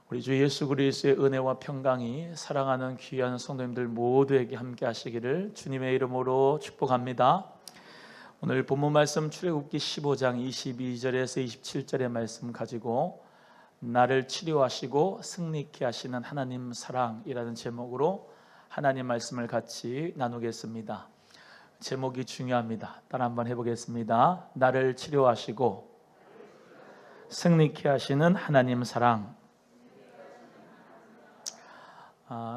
우리 주 예수 그리스도의 은혜와 평강이 사랑하는 귀한 성도님들 모두에게 함께 하시기를 주님의 이름으로 축복합니다. 오늘 본문 말씀 출애굽기 15장 22절에서 27절의 말씀 가지고 나를 치료하시고 승리케 하시는 하나님 사랑이라는 제목으로 하나님 말씀을 같이 나누겠습니다. 제목이 중요합니다. 따라 한번 해보겠습니다. 나를 치료하시고 승리케 하시는 하나님 사랑.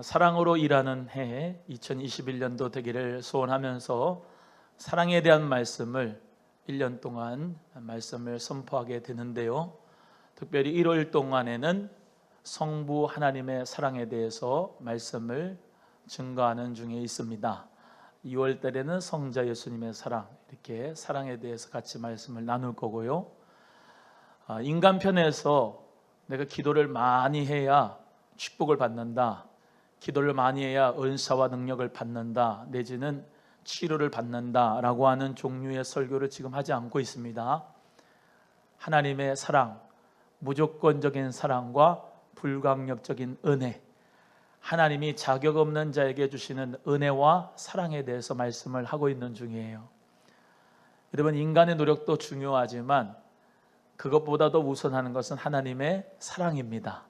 사랑으로 일하는 해 2021년도 되기를 소원하면서 사랑에 대한 말씀을 1년 동안 말씀을 선포하게 되는데요, 특별히 1월 동안에는 성부 하나님의 사랑에 대해서 말씀을 증거하는 중에 있습니다. 2월 달에는 성자 예수님의 사랑, 이렇게 사랑에 대해서 같이 말씀을 나눌 거고요. 인간 편에서 내가 기도를 많이 해야 축복을 받는다, 기도를 많이 해야 은사와 능력을 받는다, 내지는 치료를 받는다 라고 하는 종류의 설교를 지금 하지 않고 있습니다. 하나님의 사랑, 무조건적인 사랑과 불강력적인 은혜, 하나님이 자격 없는 자에게 주시는 은혜와 사랑에 대해서 말씀을 하고 있는 중이에요. 여러분, 인간의 노력도 중요하지만 그것보다도 우선하는 것은 하나님의 사랑입니다.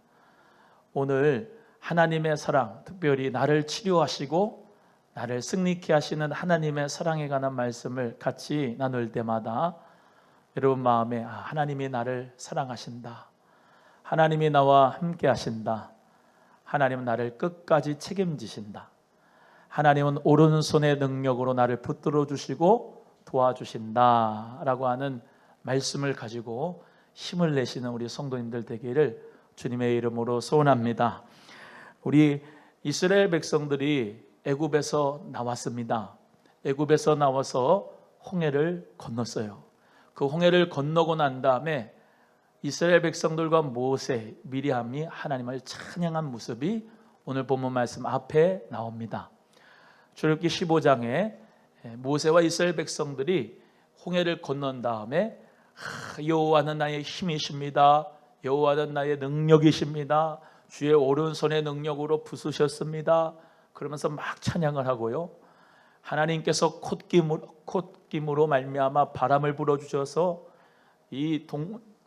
오늘 하나님의 사랑, 특별히 나를 치료하시고 나를 승리케 하시는 하나님의 사랑에 관한 말씀을 같이 나눌 때마다 여러분 마음에 하나님이 나를 사랑하신다, 하나님이 나와 함께 하신다, 하나님은 나를 끝까지 책임지신다, 하나님은 오른손의 능력으로 나를 붙들어 주시고 도와주신다 라고 하는 말씀을 가지고 힘을 내시는 우리 성도님들 되기를 주님의 이름으로 소원합니다. 우리 이스라엘 백성들이 애굽에서 나왔습니다. 애굽에서 나와서 홍해를 건넜어요. 그 홍해를 건너고 난 다음에 이스라엘 백성들과 모세, 미리암이 하나님을 찬양한 모습이 오늘 본문 말씀 앞에 나옵니다. 출애굽기 15장에 모세와 이스라엘 백성들이 홍해를 건넌 다음에 여호와는 나의 힘이십니다, 여호와는 나의 능력이십니다, 주의 오른손의 능력으로 부수셨습니다, 그러면서 막 찬양을 하고요, 하나님께서 콧김으로 말미암아 바람을 불어주셔서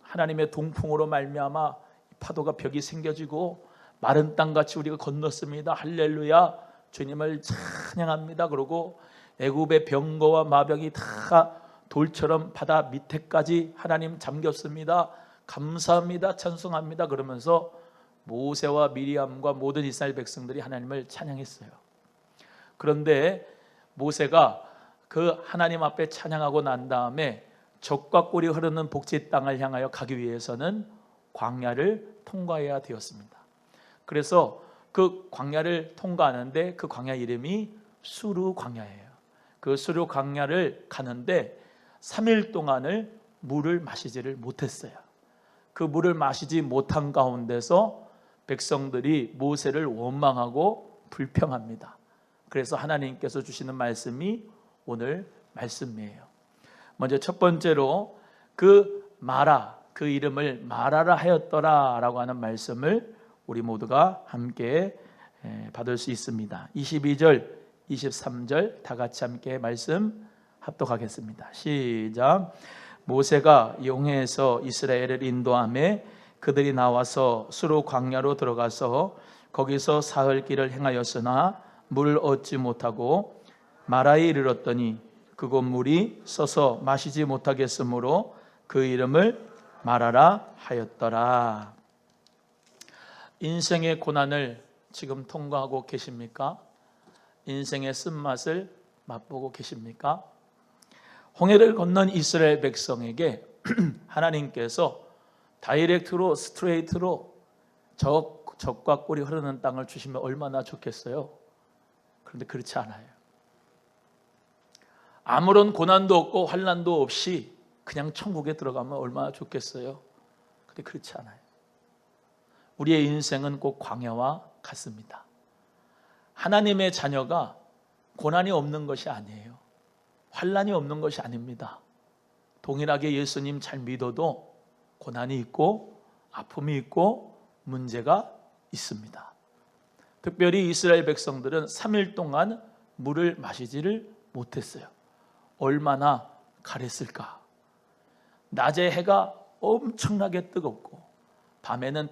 하나님의 동풍으로 말미암아 파도가 벽이 생겨지고 마른 땅같이 우리가 건넜습니다, 할렐루야, 주님을 찬양합니다. 그러고 애굽의 병거와 마병이 다 돌처럼 바다 밑에까지 하나님 잠겼습니다, 감사합니다, 찬송합니다, 그러면서 모세와 미리암과 모든 이스라엘 백성들이 하나님을 찬양했어요. 그런데 모세가 그 하나님 앞에 찬양하고 난 다음에 젖과 꿀이 흐르는 복지 땅을 향하여 가기 위해서는 광야를 통과해야 되었습니다. 그래서 그 광야를 통과하는데 그 광야 이름이 수르 광야예요. 그 수르 광야를 가는데 3일 동안을 물을 마시지를 못했어요. 그 물을 마시지 못한 가운데서 백성들이 모세를 원망하고 불평합니다. 그래서 하나님께서 주시는 말씀이 오늘 말씀이에요. 먼저 첫 번째로 그 이름을 마라라 하였더라 라고 하는 말씀을 우리 모두가 함께 받을 수 있습니다. 22절, 23절 다 같이 함께 말씀 합독하겠습니다. 시작. 모세가 홍해에서 이스라엘을 인도하며 그들이 나와서 수르 광야로 들어가서 거기서 사흘 길을 행하였으나 물을 얻지 못하고 마라에 이르렀더니 그곳 물이 써서 마시지 못하겠으므로 그 이름을 마라라 하였더라. 인생의 고난을 지금 통과하고 계십니까? 인생의 쓴맛을 맛보고 계십니까? 홍해를 건넌 이스라엘 백성에게 하나님께서 다이렉트로 스트레이트로 젖과 꿀이 흐르는 땅을 주시면 얼마나 좋겠어요? 그런데 그렇지 않아요. 아무런 고난도 없고 환난도 없이 그냥 천국에 들어가면 얼마나 좋겠어요? 그런데 그렇지 않아요. 우리의 인생은 꼭 광야와 같습니다. 하나님의 자녀가 고난이 없는 것이 아니에요. 환난이 없는 것이 아닙니다. 동일하게 예수님 잘 믿어도 고난이 있고 아픔이 있고 문제가 있습니다. 특별히 이스라엘 백성들은 3일 동안 물을 마시지를 못했어요. 얼마나 가랬을까. 낮에 해가 엄청나게 뜨겁고 밤에는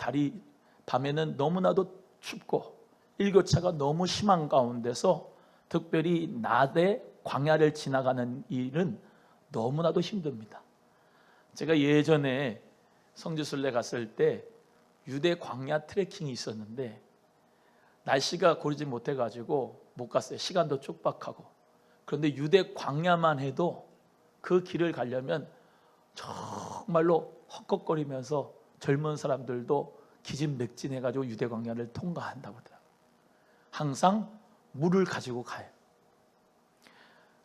너무나도 춥고 일교차가 너무 심한 가운데서 특별히 낮에 광야를 지나가는 일은 너무나도 힘듭니다. 제가 예전에 성지순례 갔을 때 유대 광야 트레킹이 있었는데 날씨가 고르지 못해가지고 못 갔어요. 시간도 촉박하고. 그런데 유대 광야만 해도 그 길을 가려면 정말로 헛걱거리면서 젊은 사람들도 기진맥진해가지고 유대 광야를 통과한다고 하더라고요. 항상 물을 가지고 가요.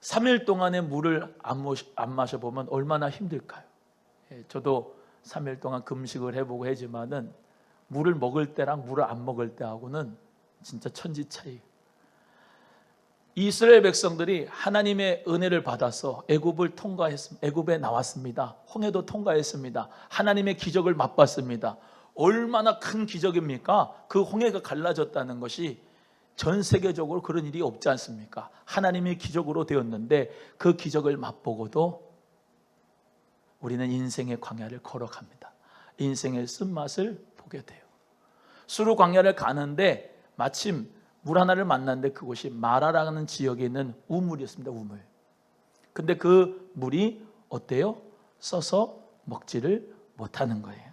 3일 동안의 물을 안 마셔보면 얼마나 힘들까요? 저도 3일 동안 금식을 해보고 하지만은 물을 먹을 때랑 물을 안 먹을 때하고는 진짜 천지 차이. 이스라엘 백성들이 하나님의 은혜를 받아서 애굽에 나왔습니다. 홍해도 통과했습니다. 하나님의 기적을 맛봤습니다. 얼마나 큰 기적입니까? 그 홍해가 갈라졌다는 것이 전 세계적으로 그런 일이 없지 않습니까? 하나님의 기적으로 되었는데 그 기적을 맛보고도 우리는 인생의 광야를 걸어갑니다. 인생의 쓴맛을 보게 돼요. 수르 광야를 가는데 마침 물 하나를 만났는데 그곳이 마라라는 지역에 있는 우물이었습니다. 우물. 근데 그 물이 어때요? 써서 먹지를 못하는 거예요.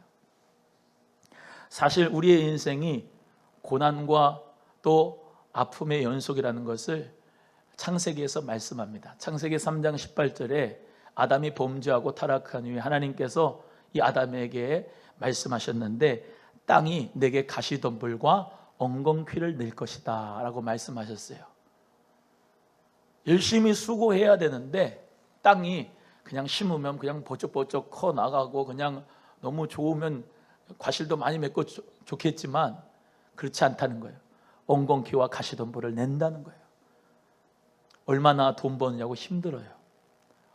사실 우리의 인생이 고난과 또 아픔의 연속이라는 것을 창세기에서 말씀합니다. 창세기 3장 18절에 아담이 범죄하고 타락한 후에 하나님께서 이 아담에게 말씀하셨는데 땅이 내게 가시덤불과 엉겅퀴를 낼 것이다 라고 말씀하셨어요. 열심히 수고해야 되는데 땅이 그냥 심으면 그냥 버쩍버쩍 커 나가고 그냥 너무 좋으면 과실도 많이 맺고 좋겠지만 그렇지 않다는 거예요. 엉겅퀴와 가시덤불을 낸다는 거예요. 얼마나 돈 버느냐고 힘들어요.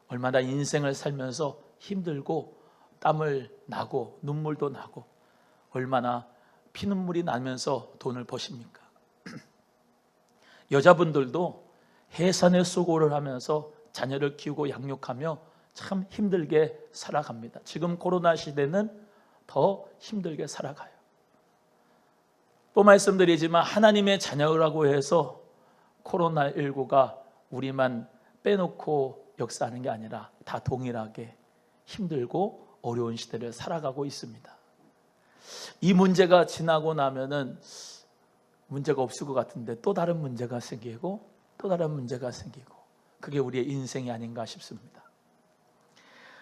얼마나 인생을 살면서 힘들고 땀을 나고 눈물도 나고 얼마나 피눈물이 나면서 돈을 버십니까? 여자분들도 해산의 수고를 하면서 자녀를 키우고 양육하며 참 힘들게 살아갑니다. 지금 코로나 시대는 더 힘들게 살아가요. 또 말씀드리지만 하나님의 자녀라고 해서 코로나19가 우리만 빼놓고 역사하는 게 아니라 다 동일하게 힘들고 어려운 시대를 살아가고 있습니다. 이 문제가 지나고 나면은 문제가 없을 것 같은데 또 다른 문제가 생기고 또 다른 문제가 생기고 그게 우리의 인생이 아닌가 싶습니다.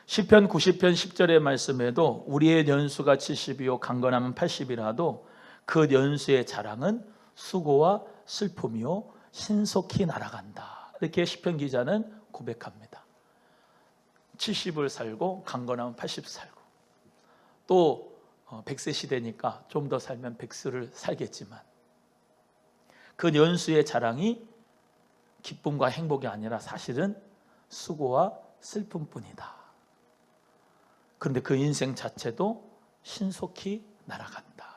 시편 90편 10절의 말씀에도 우리의 연수가 70이요 강건하면 80이라도 그 연수의 자랑은 수고와 슬픔이요 신속히 날아간다. 이렇게 시편 기자는 고백합니다. 70을 살고 강건하면 80 살고 또 100세 시대니까 좀 더 살면 100세를 살겠지만 그 연수의 자랑이 기쁨과 행복이 아니라 사실은 수고와 슬픔뿐이다. 그런데 그 인생 자체도 신속히 날아간다.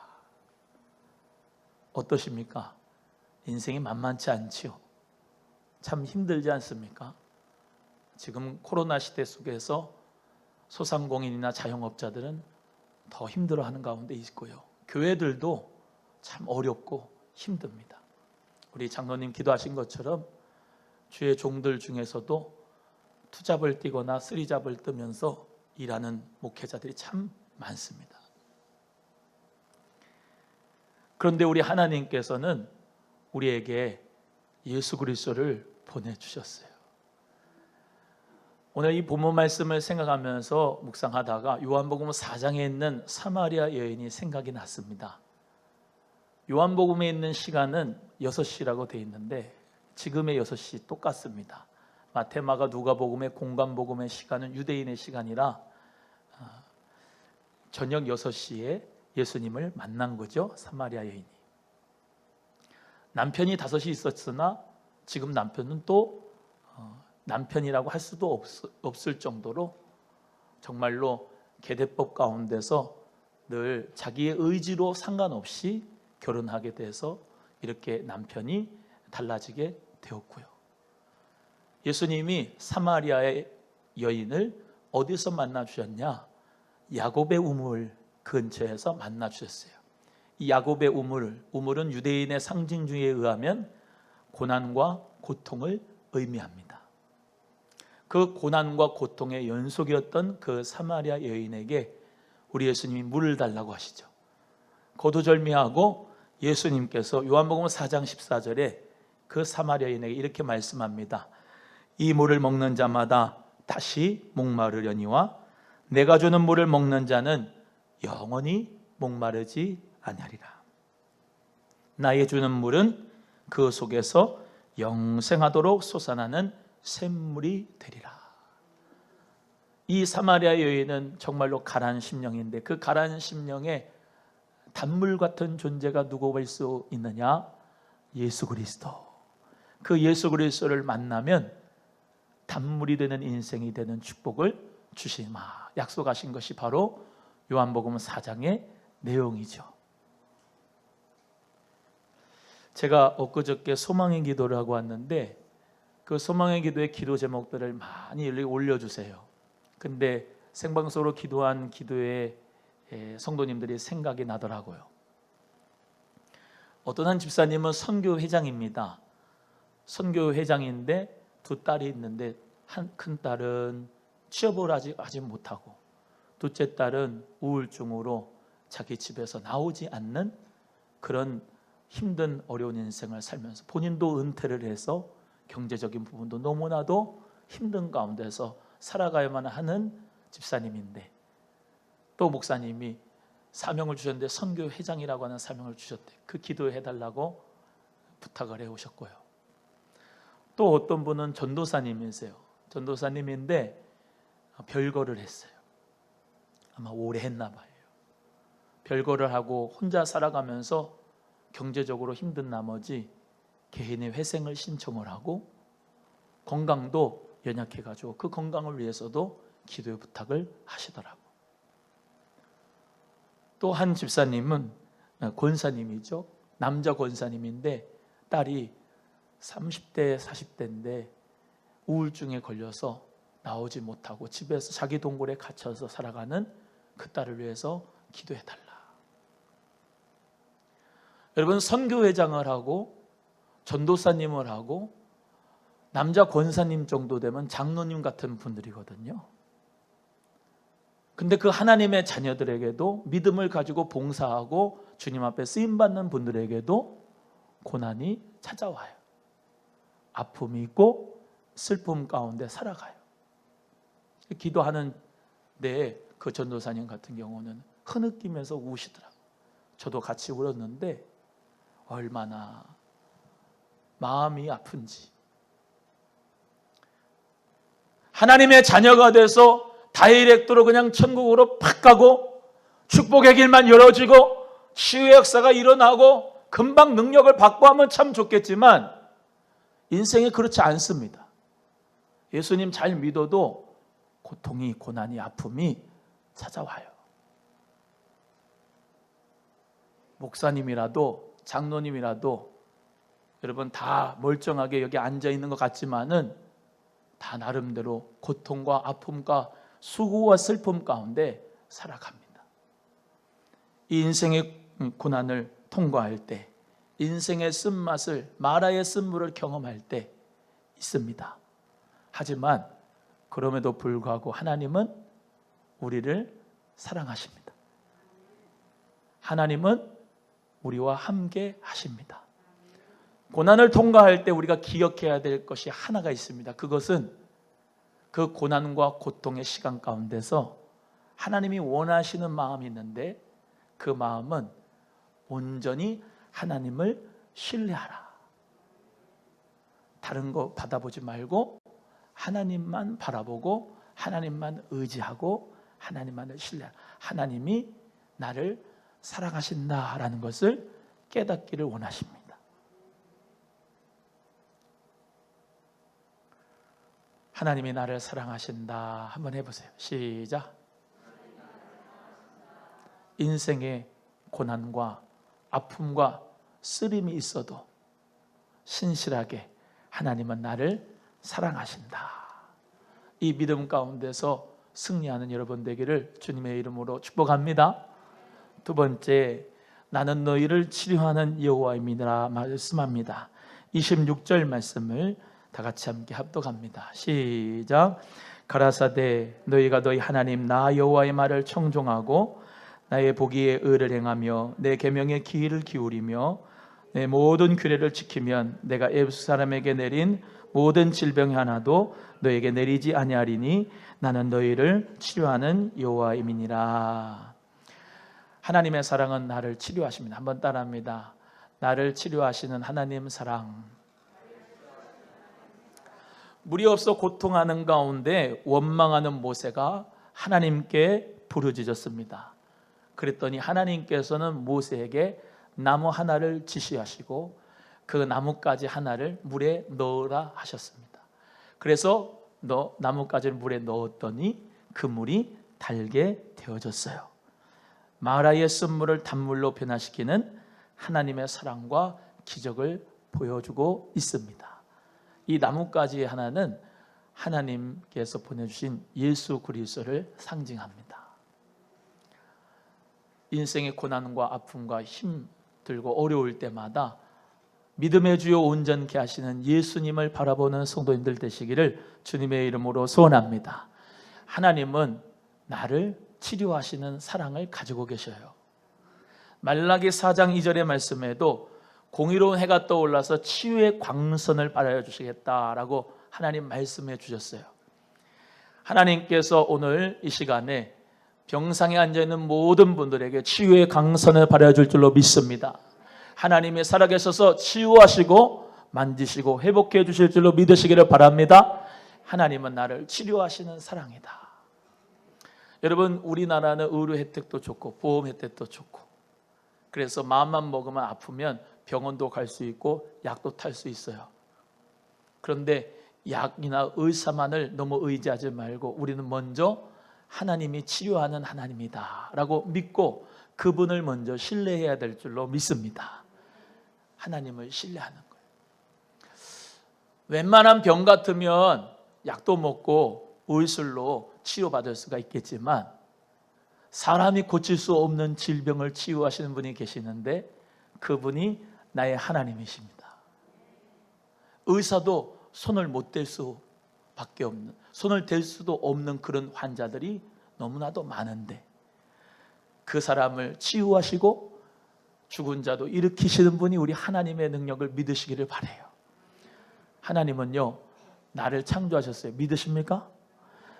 어떠십니까? 인생이 만만치 않지요. 참 힘들지 않습니까? 지금 코로나 시대 속에서 소상공인이나 자영업자들은 더 힘들어하는 가운데 있고요. 교회들도 참 어렵고 힘듭니다. 우리 장로님 기도하신 것처럼 주의 종들 중에서도 투잡을 뛰거나 쓰리잡을 뜨면서 일하는 목회자들이 참 많습니다. 그런데 우리 하나님께서는 우리에게 예수 그리스도를 보내주셨어요. 오늘 이 본문 말씀을 생각하면서 묵상하다가 요한복음 4장에 있는 사마리아 여인이 생각이 났습니다. 요한복음에 있는 시간은 6시라고 되어 있는데 지금의 6시 똑같습니다. 마태, 마가, 누가복음의 공관복음의 시간은 유대인의 시간이라 저녁 6시에 예수님을 만난 거죠. 사마리아 여인이. 남편이 5시 있었으나 지금 남편은 또 남편이라고 할 수도 없을 정도로 정말로 계대법 가운데서 늘 자기의 의지로 상관없이 결혼하게 돼서 이렇게 남편이 달라지게 되었고요. 예수님이 사마리아의 여인을 어디서 만나 주셨냐? 야곱의 우물 근처에서 만나 주셨어요. 이 야곱의 우물은 유대인의 상징주의에 의하면 고난과 고통을 의미합니다. 그 고난과 고통의 연속이었던 그 사마리아 여인에게 우리 예수님이 물을 달라고 하시죠. 거두절미하고 예수님께서 요한복음 4장 14절에 그 사마리아인에게 이렇게 말씀합니다. 이 물을 먹는 자마다 다시 목마르려니와 내가 주는 물을 먹는 자는 영원히 목마르지 아니하리라. 나의 주는 물은 그 속에서 영생하도록 솟아나는 샘물이 되리라. 이 사마리아 여인은 정말로 가라앉은 심령인데 그 가라앉은 심령에 단물 같은 존재가 누구 볼 수 있느냐? 예수 그리스도. 그 예수 그리스도를 만나면 단물이 되는 인생이 되는 축복을 주시마 약속하신 것이 바로 요한복음 4장의 내용이죠. 제가 엊그저께 소망의 기도를 하고 왔는데 그 소망의 기도의 기도 제목들을 많이 올려주세요. 근데 생방송으로 기도한 기도에 성도님들이 생각이 나더라고요. 어떤 한 집사님은 선교회장입니다. 선교회장인데 두 딸이 있는데 큰 딸은 취업을 아직 못하고 둘째 딸은 우울증으로 자기 집에서 나오지 않는 그런 힘든 어려운 인생을 살면서 본인도 은퇴를 해서 경제적인 부분도 너무나도 힘든 가운데서 살아가야만 하는 집사님인데 또 목사님이 사명을 주셨는데 선교회장이라고 하는 사명을 주셨대. 그 기도해달라고 부탁을 해오셨고요. 또 어떤 분은 전도사님이세요. 전도사님인데 별거를 했어요. 아마 오래 했나 봐요. 별거를 하고 혼자 살아가면서 경제적으로 힘든 나머지 개인의 회생을 신청을 하고 건강도 연약해가지고 그 건강을 위해서도 기도의 부탁을 하시더라고. 또 한 집사님은 권사님이죠. 남자 권사님인데 딸이 30대 40대인데 우울증에 걸려서 나오지 못하고 집에서 자기 동굴에 갇혀서 살아가는 그 딸을 위해서 기도해달라. 여러분 선교회장을 하고 전도사님을 하고 남자 권사님 정도 되면 장로님 같은 분들이거든요. 근데 그 하나님의 자녀들에게도 믿음을 가지고 봉사하고 주님 앞에 쓰임받는 분들에게도 고난이 찾아와요. 아픔이 있고 슬픔 가운데 살아가요. 기도하는 데 그 전도사님 같은 경우는 흐느끼면서 우시더라고요. 저도 같이 울었는데 얼마나 마음이 아픈지. 하나님의 자녀가 돼서 다이렉트로 그냥 천국으로 팍 가고 축복의 길만 열어지고 치유의 역사가 일어나고 금방 능력을 받고 하면 참 좋겠지만 인생이 그렇지 않습니다. 예수님 잘 믿어도 고통이, 고난이, 아픔이 찾아와요. 목사님이라도 장로님이라도 여러분 다 멀쩡하게 여기 앉아 있는 것 같지만은 다 나름대로 고통과 아픔과 수고와 슬픔 가운데 살아갑니다. 이 인생의 고난을 통과할 때 인생의 쓴맛을 마라의 쓴물을 경험할 때 있습니다. 하지만 그럼에도 불구하고 하나님은 우리를 사랑하십니다. 하나님은 우리와 함께 하십니다. 고난을 통과할 때 우리가 기억해야 될 것이 하나가 있습니다. 그것은 그 고난과 고통의 시간 가운데서 하나님이 원하시는 마음이 있는데 그 마음은 온전히 하나님을 신뢰하라. 다른 거 받아보지 말고 하나님만 바라보고 하나님만 의지하고 하나님만을 신뢰하라. 하나님이 나를 사랑하신다라는 것을 깨닫기를 원하십니다. 하나님이 나를 사랑하신다. 한번 해보세요. 시작. 인생의 고난과 아픔과 쓰림이 있어도 신실하게 하나님은 나를 사랑하신다. 이 믿음 가운데서 승리하는 여러분 되기를 주님의 이름으로 축복합니다. 두 번째, 나는 너희를 치료하는 여호와임이니라 말씀합니다. 26절 말씀을 다 같이 함께 합독합니다. 시작. 가라사대 너희가 너희 하나님 나 여호와의 말을 청종하고 나의 보기에 의를 행하며 내 계명에 귀를 기울이며 내 모든 규례를 지키면 내가 애굽 사람에게 내린 모든 질병이 하나도 너에게 내리지 아니하리니 나는 너희를 치료하는 여호와임이니라. 하나님의 사랑은 나를 치료하십니다. 한번 따라합니다. 나를 치료하시는 하나님 사랑. 물이 없어 고통하는 가운데 원망하는 모세가 하나님께 부르짖었습니다. 그랬더니 하나님께서는 모세에게 나무 하나를 지시하시고 그 나뭇가지 하나를 물에 넣으라 하셨습니다. 그래서 나뭇가지를 물에 넣었더니 그 물이 달게 되어졌어요. 마라의 쓴물을 단물로 변화시키는 하나님의 사랑과 기적을 보여주고 있습니다. 이 나뭇가지 하나는 하나님께서 보내주신 예수 그리스도를 상징합니다. 인생의 고난과 아픔과 힘들고 어려울 때마다 믿음의 주요 온전케 하시는 예수님을 바라보는 성도님들 되시기를 주님의 이름으로 소원합니다. 하나님은 나를 치료하시는 사랑을 가지고 계셔요. 말라기 4장 2절의 말씀에도 공의로운 해가 떠올라서 치유의 광선을 발하여 주시겠다라고 하나님 말씀해 주셨어요. 하나님께서 오늘 이 시간에 병상에 앉아있는 모든 분들에게 치유의 광선을 발하여 줄 줄로 믿습니다. 하나님이 살아계셔서 치유하시고 만지시고 회복해 주실 줄로 믿으시기를 바랍니다. 하나님은 나를 치료하시는 사랑이다. 여러분, 우리나라는 의료 혜택도 좋고 보험 혜택도 좋고, 그래서 마음만 먹으면 아프면 병원도 갈 수 있고 약도 탈 수 있어요. 그런데 약이나 의사만을 너무 의지하지 말고 우리는 먼저 하나님이 치료하는 하나님이다 라고 믿고 그분을 먼저 신뢰해야 될 줄로 믿습니다. 하나님을 신뢰하는 거예요. 웬만한 병 같으면 약도 먹고 의술로 치료받을 수가 있겠지만 사람이 고칠 수 없는 질병을 치유하시는 분이 계시는데 그분이 나의 하나님이십니다. 의사도 손을 못 댈 수밖에 없는, 손을 댈 수도 없는 그런 환자들이 너무나도 많은데 그 사람을 치유하시고 죽은 자도 일으키시는 분이 우리 하나님의 능력을 믿으시기를 바라요. 하나님은요, 나를 창조하셨어요. 믿으십니까?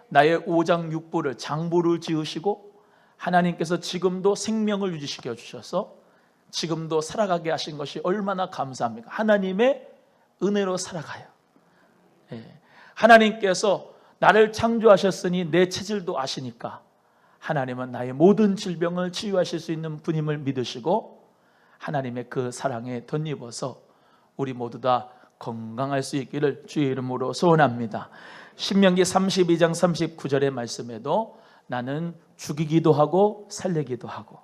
나의 오장육부를, 장부를 지으시고 하나님께서 지금도 생명을 유지시켜 주셔서 지금도 살아가게 하신 것이 얼마나 감사합니까? 하나님의 은혜로 살아가요. 하나님께서 나를 창조하셨으니 내 체질도 아시니까 하나님은 나의 모든 질병을 치유하실 수 있는 분임을 믿으시고 하나님의 그 사랑에 덧입어서 우리 모두 다 건강할 수 있기를 주의 이름으로 소원합니다. 신명기 32장 39절의 말씀에도 나는 죽이기도 하고 살리기도 하고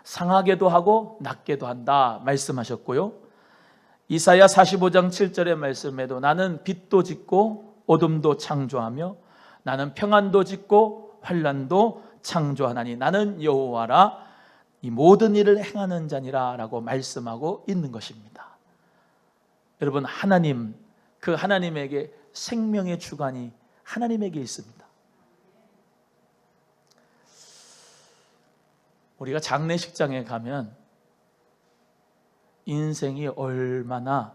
상하게도 하고 낫게도 한다 말씀하셨고요. 이사야 45장 7절의 말씀에도 나는 빛도 짓고 어둠도 창조하며 나는 평안도 짓고 환난도 창조하나니 나는 여호와라 이 모든 일을 행하는 자니라 라고 말씀하고 있는 것입니다. 여러분, 하나님, 그 하나님에게 생명의 주관이 하나님에게 있습니다. 우리가 장례식장에 가면 인생이 얼마나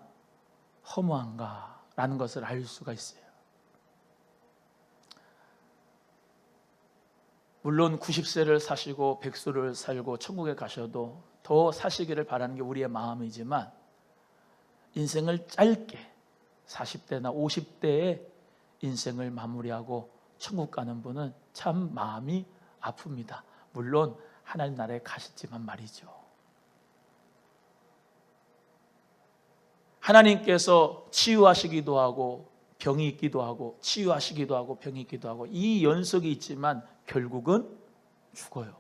허무한가라는 것을 알 수가 있어요. 물론 90세를 사시고 100수를 살고 천국에 가셔도 더 사시기를 바라는 게 우리의 마음이지만 인생을 짧게 40대나 50대에 인생을 마무리하고 천국 가는 분은 참 마음이 아픕니다. 물론 하나님 나라에 가시지만 말이죠. 하나님께서 치유하시기도 하고 병이 있기도 하고 치유하시기도 하고 병이 있기도 하고 이 연속이 있지만 결국은 죽어요.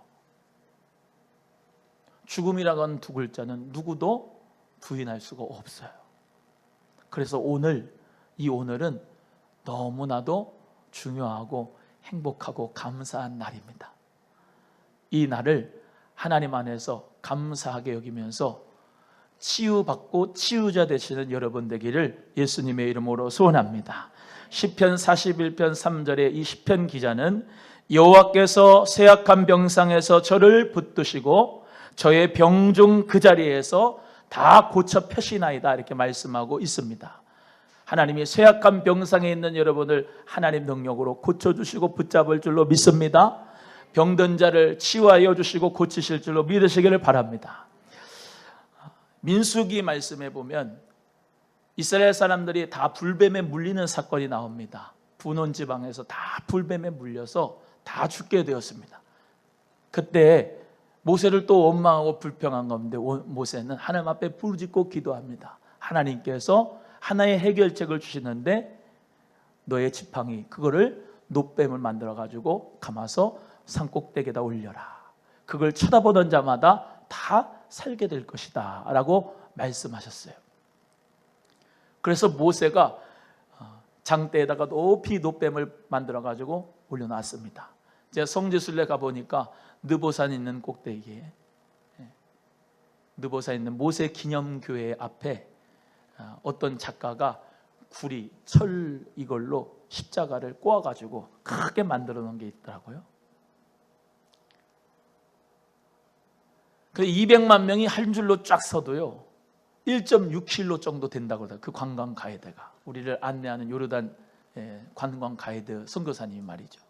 죽음이라고 하는 두 글자는 누구도 부인할 수가 없어요. 그래서 이 오늘은 너무나도 중요하고 행복하고 감사한 날입니다. 이 날을 하나님 안에서 감사하게 여기면서 치유받고 치유자 되시는 여러분 되기를 예수님의 이름으로 소원합니다. 시편 41편 3절에 이 시편 기자는 여호와께서 쇠약한 병상에서 저를 붙드시고 저의 병중 그 자리에서 다 고쳐 펴시나이다 이렇게 말씀하고 있습니다. 하나님이 쇠약한 병상에 있는 여러분을 하나님 능력으로 고쳐주시고 붙잡을 줄로 믿습니다. 병든 자를 치유하여 주시고 고치실 줄로 믿으시기를 바랍니다. 민수기 말씀에 보면 이스라엘 사람들이 다 불뱀에 물리는 사건이 나옵니다. 분원 지방에서 다 불뱀에 물려서 다 죽게 되었습니다. 그때 모세를 또 원망하고 불평한 건데 모세는 하나님 앞에 부르짖고 기도합니다. 하나님께서 하나의 해결책을 주시는데 너의 지팡이 그거를 놋뱀을 만들어 가지고 감아서 산꼭대기에다 올려라. 그걸 쳐다보는 자마다 다 살게 될 것이다 라고 말씀하셨어요. 그래서 모세가 장대에다가 높이 놋뱀을 만들어 가지고 올려놨습니다. 제가 성지순례 가보니까 느보산 있는 꼭대기에 느보산 있는 모세 기념교회 앞에 어떤 작가가 구리, 철 이걸로 십자가를 꼬아가지고 크게 만들어 놓은 게 있더라고요. 그래서 200만 명이 한 줄로 쫙 서도요 1.6km 정도 된다고 그러더라고요. 그 관광 가이드가 우리를 안내하는 요르단 관광 가이드 선교사님이 말이죠.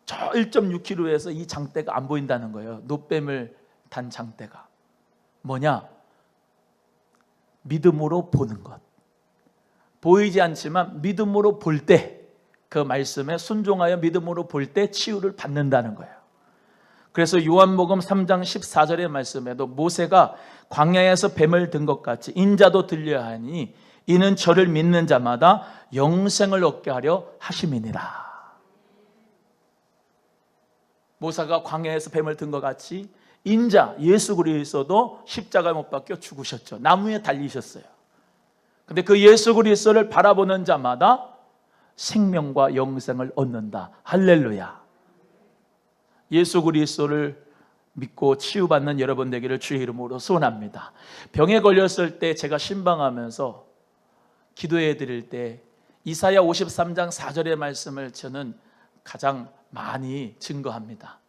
저 1.6km에서 이 장대가 안 보인다는 거예요. 놋뱀을 단 장대가 뭐냐? 믿음으로 보는 것. 보이지 않지만 믿음으로 볼 때 그 말씀에 순종하여 믿음으로 볼 때 치유를 받는다는 거예요. 그래서 요한복음 3장 14절의 말씀에도 모세가 광야에서 뱀을 든 것 같이 인자도 들려야 하니 이는 저를 믿는 자마다 영생을 얻게 하려 하심이니라. 모세가 광야에서 뱀을 든 것 같이 인자 예수 그리스도도 십자가에 못 박혀 죽으셨죠. 나무에 달리셨어요. 근데 그 예수 그리스도를 바라보는 자마다 생명과 영생을 얻는다. 할렐루야. 예수 그리스도를 믿고 치유받는 여러분 되기를 주의 이름으로 소원합니다. 병에 걸렸을 때 제가 신방하면서 기도해 드릴 때 이사야 53장 4절의 말씀을 저는 가장 많이 증거합니다.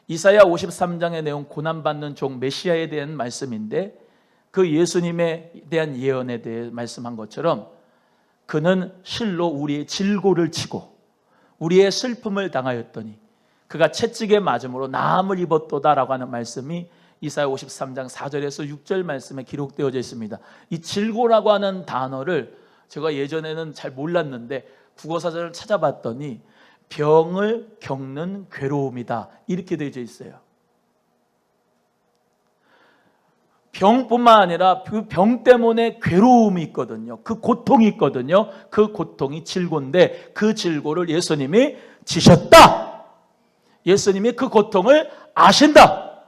이사야 53장의 내용 고난받는 종 메시아에 대한 말씀인데 그 예수님에 대한 예언에 대해 말씀한 것처럼 그는 실로 우리의 질고를 치고 우리의 슬픔을 당하였더니 그가 채찍에 맞음으로 나음을 입었도다라고 하는 말씀이 이사야 53장 4절에서 6절 말씀에 기록되어져 있습니다. 이 질고라고 하는 단어를 제가 예전에는 잘 몰랐는데 국어사전을 찾아봤더니 병을 겪는 괴로움이다 이렇게 되어 있어요. 병뿐만 아니라 그 병 때문에 괴로움이 있거든요. 그 고통이 있거든요. 그 고통이 질고인데 그 질고를 예수님이 지셨다. 예수님이 그 고통을 아신다.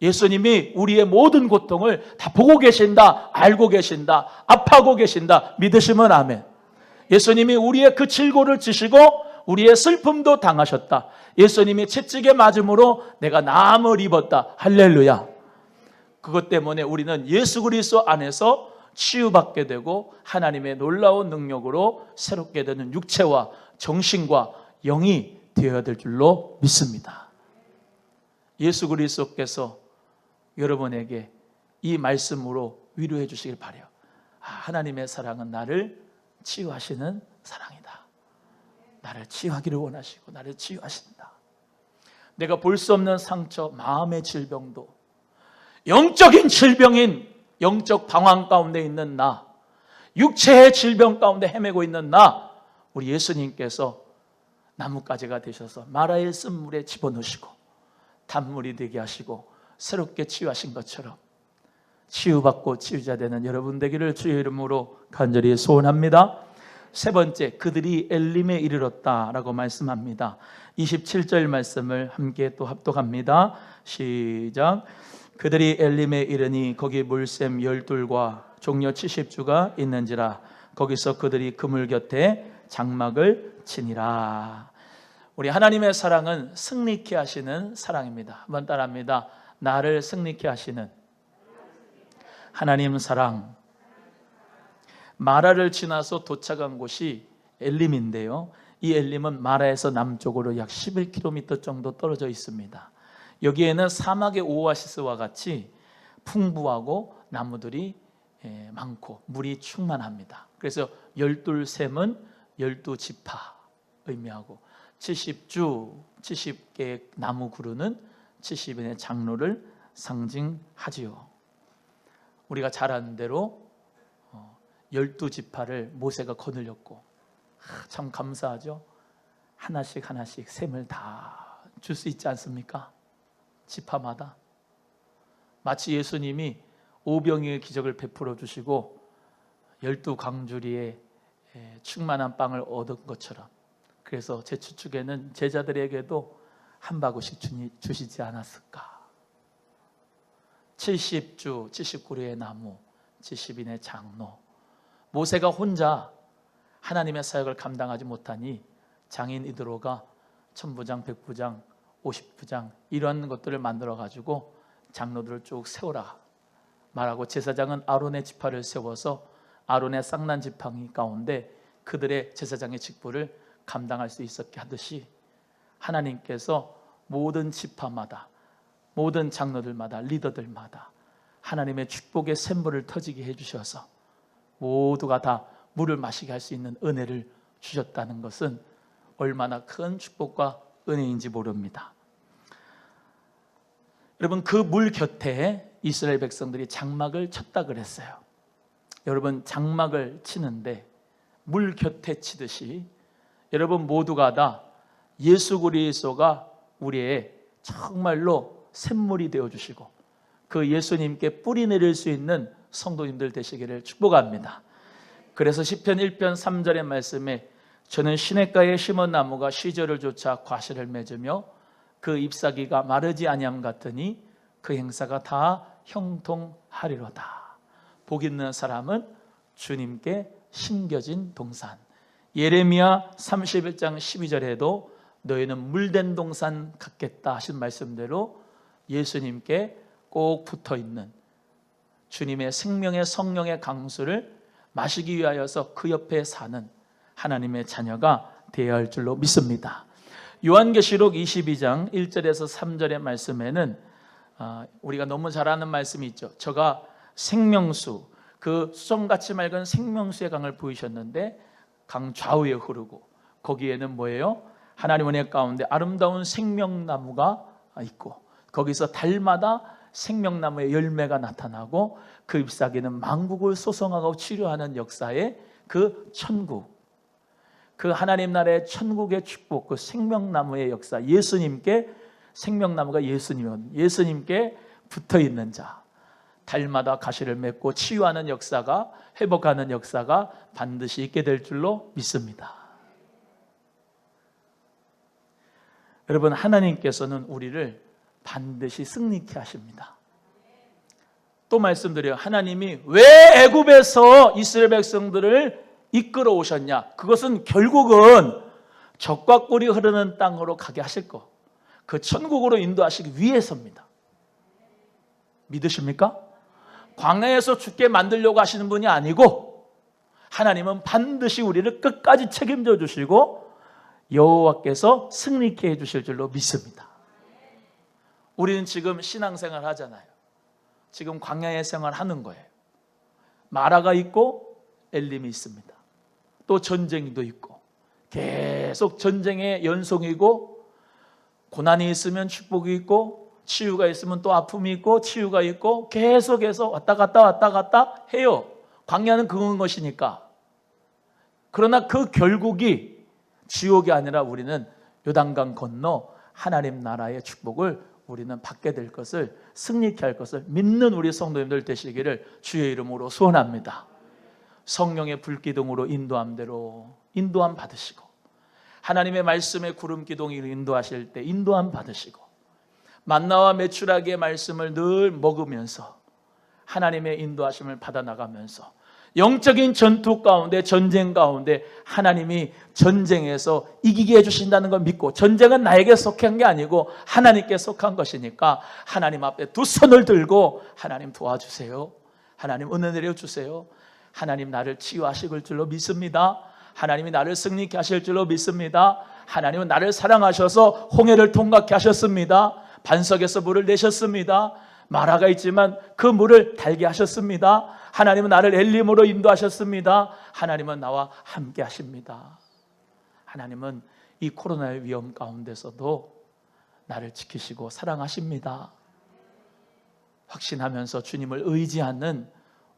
예수님이 우리의 모든 고통을 다 보고 계신다. 알고 계신다. 아파하고 계신다. 믿으시면 아멘. 예수님이 우리의 그 질고를 지시고 우리의 슬픔도 당하셨다. 예수님이 채찍에 맞음으로 내가 나음을 입었다. 할렐루야. 그것 때문에 우리는 예수 그리스도 안에서 치유받게 되고 하나님의 놀라운 능력으로 새롭게 되는 육체와 정신과 영이 되어야 될 줄로 믿습니다. 예수 그리스도께서 여러분에게 이 말씀으로 위로해 주시길 바라요. 하나님의 사랑은 나를 치유하시는 사랑이다. 나를 치유하기를 원하시고 나를 치유하신다. 내가 볼 수 없는 상처, 마음의 질병도 영적인 질병인 영적 방황 가운데 있는 나, 육체의 질병 가운데 헤매고 있는 나, 우리 예수님께서 나뭇가지가 되셔서 마라의 쓴물에 집어넣으시고 단물이 되게 하시고 새롭게 치유하신 것처럼 치유받고 치유자 되는 여러분 되기를 주의 이름으로 간절히 소원합니다. 세 번째, 그들이 엘림에 이르렀다라고 말씀합니다. 27절 말씀을 함께 또 합독합니다. 시작. 그들이 엘림에 이르니 거기 물샘 12과 종려 70주가 있는지라 거기서 그들이 그물 곁에 장막을 치니라. 우리 하나님의 사랑은 승리케 하시는 사랑입니다. 한번 따라합니다. 나를 승리케 하시는 하나님 사랑. 마라를 지나서 도착한 곳이 엘림인데요, 이 엘림은 마라에서 남쪽으로 약 11km 정도 떨어져 있습니다. 여기에는 사막의 오아시스와 같이 풍부하고 나무들이 많고 물이 충만합니다. 그래서 12샘은 12지파 의미하고 70주, 70개의 나무 그루는 70인의 장로를 상징하지요. 우리가 잘 아는 대로 12지파를 모세가 거느렸고, 참 감사하죠. 하나씩 하나씩 샘을 다 줄 수 있지 않습니까? 지파마다. 마치 예수님이 오병이의 기적을 베풀어 주시고 12광주리에 충만한 빵을 얻은 것처럼, 그래서 제 추측에는 제자들에게도 한 바구씩 주시지 않았을까. 70주, 70그루의 나무, 70인의 장로. 모세가 혼자 하나님의 사역을 감당하지 못하니 장인 이드로가 천부장, 백부장, 50부장 이런 것들을 만들어 가지고 장로들을 쭉 세우라 말하고, 제사장은 아론의 지파를 세워서 아론의 쌍난 지팡이 가운데 그들의 제사장의 직분을 감당할 수 있었게 하듯이, 하나님께서 모든 지파마다, 모든 장로들마다, 리더들마다 하나님의 축복의 샘물을 터지게 해주셔서 모두가 다 물을 마시게 할 수 있는 은혜를 주셨다는 것은 얼마나 큰 축복과 은혜인지 모릅니다. 여러분, 그 물 곁에 이스라엘 백성들이 장막을 쳤다 그랬어요. 여러분, 장막을 치는데 물 곁에 치듯이 여러분 모두가 다 예수 그리스도가 우리의 정말로 샘물이 되어주시고 그 예수님께 뿌리 내릴 수 있는 성도님들 되시기를 축복합니다. 그래서 시편 1편 3절의 말씀에 저는 시냇가에 심은 나무가 시절을 쫓아 과실을 맺으며 그 잎사귀가 마르지 아니함 같으니 그 행사가 다 형통하리로다. 복 있는 사람은 주님께 심겨진 동산. 예레미야 31장 12절에도 너희는 물된 동산 같겠다 하신 말씀대로 예수님께 꼭 붙어있는 주님의 생명의 성령의 강수를 마시기 위하여서 그 옆에 사는 하나님의 자녀가 되어야 할 줄로 믿습니다. 요한계시록 22장 1절에서 3절의 말씀에는 우리가 너무 잘 아는 말씀이 있죠. 저가 생명수, 그 수정같이 맑은 생명수의 강을 보이셨는데 강 좌우에 흐르고 거기에는 뭐예요? 하나님 은혜 가운데 아름다운 생명나무가 있고 거기서 달마다 생명나무의 열매가 나타나고 그 잎사귀는 만국을 소성하고 치료하는 역사의 그 천국, 그 하나님 나라의 천국의 축복, 그 생명나무의 역사, 예수님께, 생명나무가 예수님은 예수님께 붙어있는 자, 달마다 가시를 맺고 치유하는 역사가, 회복하는 역사가 반드시 있게 될 줄로 믿습니다. 여러분, 하나님께서는 우리를 반드시 승리케 하십니다. 또 말씀드려요. 하나님이 왜 애굽에서 이스라엘 백성들을 이끌어 오셨냐? 그것은 결국은 적과 꿀이 흐르는 땅으로 가게 하실 거, 그 천국으로 인도하시기 위해서입니다. 믿으십니까? 광야에서 죽게 만들려고 하시는 분이 아니고 하나님은 반드시 우리를 끝까지 책임져 주시고 여호와께서 승리케 해 주실 줄로 믿습니다. 우리는 지금 신앙생활 하잖아요. 지금 광야의 생활하는 거예요. 마라가 있고 엘림이 있습니다. 또 전쟁도 있고 계속 전쟁의 연속이고, 고난이 있으면 축복이 있고, 치유가 있으면 또 아픔이 있고, 치유가 있고, 계속해서 왔다 갔다 해요. 광야는 그런 것이니까. 그러나 그 결국이 지옥이 아니라 우리는 요단강 건너 하나님 나라의 축복을 우리는 받게 될 것을, 승리케 할 것을 믿는 우리 성도님들 되시기를 주의 이름으로 소원합니다. 성령의 불기둥으로 인도함대로 인도함 받으시고, 하나님의 말씀의 구름 기둥으로 인도하실 때 인도함 받으시고, 만나와 메추라기의 말씀을 늘 먹으면서 하나님의 인도하심을 받아 나가면서 영적인 전투 가운데, 전쟁 가운데 하나님이 전쟁에서 이기게 해주신다는 걸 믿고, 전쟁은 나에게 속한 게 아니고 하나님께 속한 것이니까 하나님 앞에 두 손을 들고 하나님 도와주세요, 하나님 은혜 내려주세요, 하나님 나를 치유하실 줄로 믿습니다, 하나님이 나를 승리케 하실 줄로 믿습니다, 하나님은 나를 사랑하셔서 홍해를 통과케 하셨습니다, 반석에서 물을 내셨습니다, 마라가 있지만 그 물을 달게 하셨습니다, 하나님은 나를 엘림으로 인도하셨습니다, 하나님은 나와 함께 하십니다, 하나님은 이 코로나의 위험 가운데서도 나를 지키시고 사랑하십니다. 확신하면서 주님을 의지하는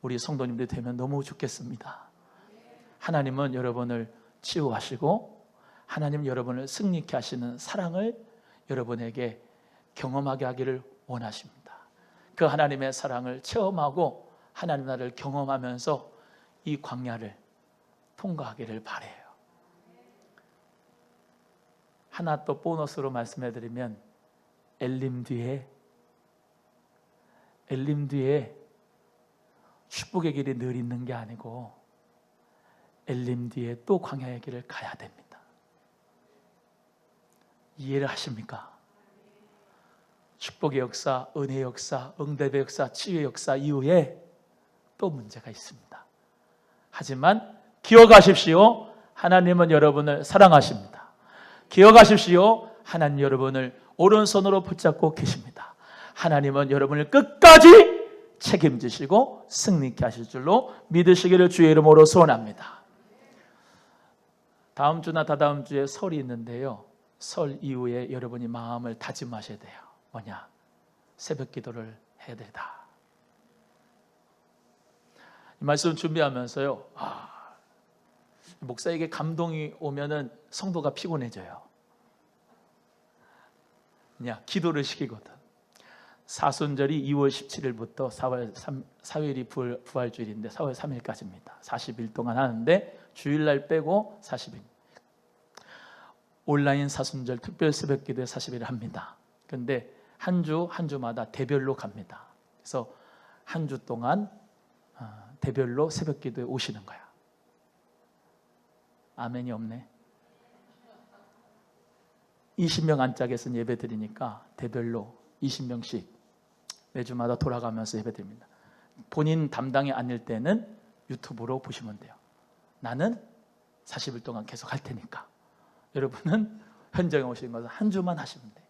우리 성도님들이 되면 너무 좋겠습니다. 하나님은 여러분을 치유하시고 하나님 여러분을 승리케 하시는 사랑을 여러분에게 경험하게 하기를 원하십니다. 그 하나님의 사랑을 체험하고 하나님 나라를 경험하면서 이 광야를 통과하기를 바라요. 하나 또 보너스로 말씀해드리면, 엘림 뒤에 축복의 길이 늘 있는 게 아니고 엘림 뒤에 또 광야의 길을 가야 됩니다. 이해를 하십니까? 축복의 역사, 은혜의 역사, 응답의 역사, 치유의 역사 이후에 또 문제가 있습니다. 하지만 기억하십시오, 하나님은 여러분을 사랑하십니다. 기억하십시오, 하나님 여러분을 오른손으로 붙잡고 계십니다. 하나님은 여러분을 끝까지 책임지시고 승리케 하실 줄로 믿으시기를 주의 이름으로 소원합니다. 다음 주나 다다음 주에 설이 있는데요, 설 이후에 여러분이 마음을 다짐하셔야 돼요. 뭐냐? 새벽 기도를 해야 되다. 이 말씀 준비하면서요, 목사에게 감동이 오면은 성도가 피곤해져요. 그냥 기도를 시키거든. 사순절이 2월 17일부터 4일이 부활주일인데 4월 3일까지입니다. 40일 동안 하는데 주일날 빼고 40일. 온라인 사순절 특별 새벽 기도에 40일을 합니다. 그런데 한 주마다 대별로 갑니다. 그래서 한 주 동안 대별로 새벽 기도에 오시는 거야. 아멘이 없네. 20명 안짝에서 예배 드리니까 대별로 20명씩 매주마다 돌아가면서 예배 드립니다. 본인 담당이 아닐 때는 유튜브로 보시면 돼요. 나는 40일 동안 계속 할 테니까 여러분은 현장에 오신 것은 한 주만 하시면 돼요.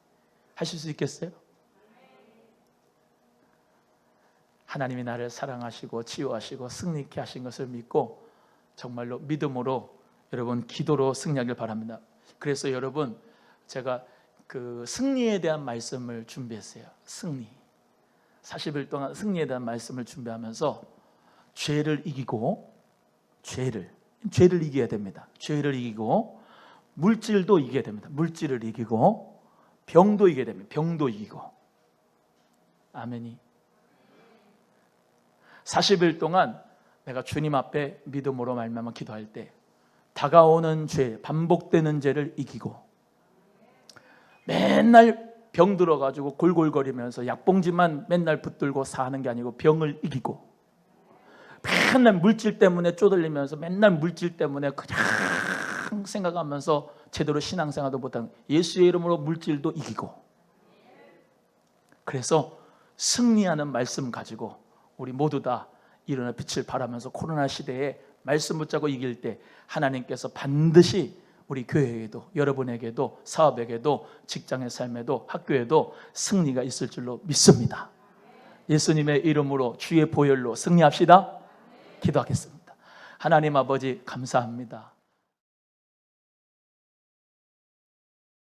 하실 수 있겠어요? 하나님이 나를 사랑하시고 치유하시고 승리케 하신 것을 믿고 정말로 믿음으로 여러분 기도로 승리하길 바랍니다. 그래서 여러분 제가 그 승리에 대한 말씀을 준비했어요. 승리. 40일 동안 승리에 대한 말씀을 준비하면서 죄를 이기고 죄를 이겨야 됩니다. 죄를 이기고 물질도 이겨야 됩니다. 물질을 이기고 병도 이겨야 됩니다. 병도 이기고. 아멘이. 40일 동안 내가 주님 앞에 믿음으로 말미암아 기도할 때 다가오는 죄, 반복되는 죄를 이기고 맨날 병 들어가지고 골골거리면서 약봉지만 맨날 붙들고 사는 게 아니고 병을 이기고 맨날 물질 때문에 쪼들리면서 맨날 물질 때문에 그냥 생각하면서 제대로 신앙생활도 못하는 예수의 이름으로 물질도 이기고 그래서 승리하는 말씀 가지고 우리 모두 다 일어나 빛을 발하면서 코로나 시대에 말씀 붙잡고 이길 때 하나님께서 반드시 우리 교회에도 여러분에게도 사업에게도 직장의 삶에도 학교에도 승리가 있을 줄로 믿습니다. 예수님의 이름으로 주의 보혈로 승리합시다. 기도하겠습니다. 하나님 아버지 감사합니다.